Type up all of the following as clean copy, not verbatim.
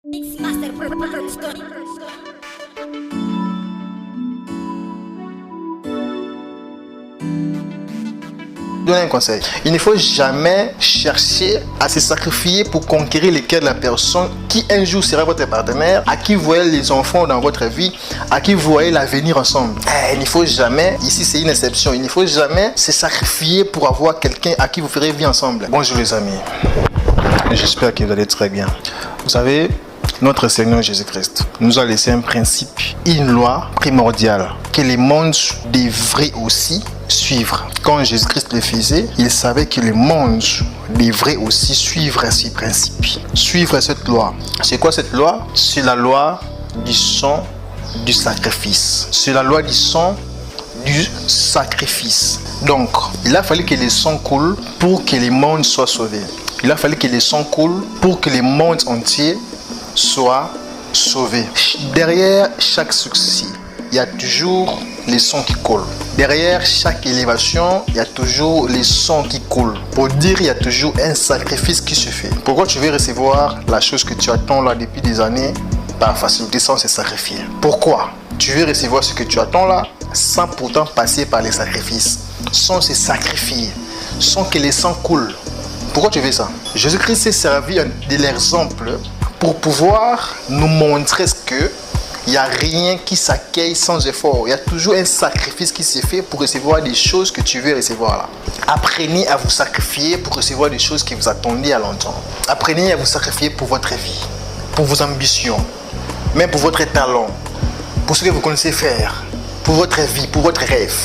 Mixmaster Production. Donner un conseil. Il ne faut jamais chercher à se sacrifier pour conquérir les cœurs de la personne qui un jour sera votre partenaire, à qui vous voyez les enfants dans votre vie, à qui vous voyez l'avenir ensemble. Il ne faut jamais, ici c'est une exception, il ne faut jamais se sacrifier pour avoir quelqu'un à qui vous ferez vie ensemble. Bonjour les amis, j'espère que vous allez très bien. Vous savez, notre Seigneur Jésus-Christ nous a laissé un principe, une loi primordiale que le monde devrait aussi suivre. Quand Jésus-Christ le faisait, il savait que le monde devrait aussi suivre ce principe, suivre cette loi. C'est quoi cette loi? C'est la loi du sang du sacrifice. C'est la loi du sang du sacrifice. Donc, il a fallu que le sang coule pour que le monde soit sauvé. Il a fallu que le sang coule pour que le monde entier soit sauvé. Derrière chaque succès, il y a toujours les sons qui coulent. Derrière chaque élévation, il y a toujours les sons qui coulent. Pour dire, il y a toujours un sacrifice qui se fait. Pourquoi tu veux recevoir la chose que tu attends là depuis des années par facilité sans se sacrifier? Pourquoi tu veux recevoir ce que tu attends là sans pourtant passer par les sacrifices, sans se sacrifier, sans que les sangs coulent? Pourquoi tu veux ça? Jésus-Christ s'est servi de l'exemple pour pouvoir nous montrer que il n'y a rien qui s'accueille sans effort. Il y a toujours un sacrifice qui se fait pour recevoir des choses que tu veux recevoir là. Apprenez à vous sacrifier pour recevoir des choses que vous attendez à longtemps. Apprenez à vous sacrifier pour votre vie, pour vos ambitions, même pour votre talent, pour ce que vous connaissez faire, pour votre vie, pour votre rêve.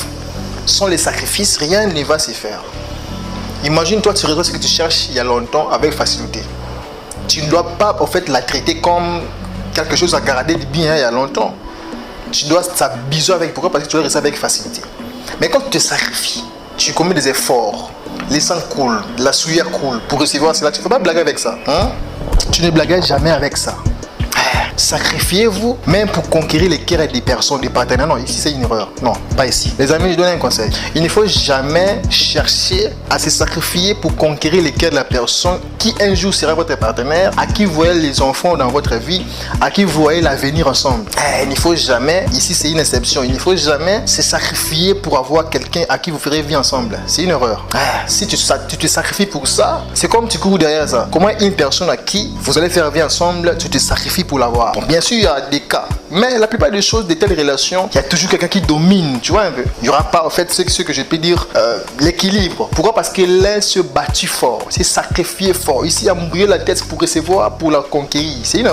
Sans les sacrifices, rien ne va se faire. Imagine-toi, tu regardes ce que tu cherches il y a longtemps avec facilité. Tu ne dois pas en fait la traiter comme quelque chose à garder de bien il y a longtemps. Tu dois t'abuser avec. Pourquoi? Parce que tu dois rester avec facilité. Mais quand tu te sacrifies, tu commets des efforts, les sangs coulent, la sueur coule pour recevoir cela. Tu ne faut pas blaguer avec ça. Tu ne blagues jamais avec ça. Sacrifiez-vous même pour conquérir les cœurs des personnes, des partenaires. Non, ici c'est une erreur. Non, pas ici. Les amis, je donne un conseil. Il ne faut jamais chercher à se sacrifier pour conquérir les cœurs de la personne qui un jour sera votre partenaire, à qui vous voyez les enfants dans votre vie, à qui vous voyez l'avenir ensemble. Il ne faut jamais, ici c'est une exception, il ne faut jamais se sacrifier pour avoir quelqu'un à qui vous ferez vie ensemble. C'est une erreur. Si tu te sacrifies pour ça, c'est comme tu cours derrière ça. Comment une personne à qui vous allez faire vie ensemble, tu te sacrifies pour l'avoir? Bon, bien sûr, il y a des cas, mais la plupart des choses, de telles relations, il y a toujours quelqu'un qui domine, tu vois un peu. Il n'y aura pas, en fait, ce que je peux dire, l'équilibre. Pourquoi? Parce que l'un se battu fort, s'est sacrifié fort. Ici, il a mouillé la tête pour recevoir, pour la conquérir. C'est une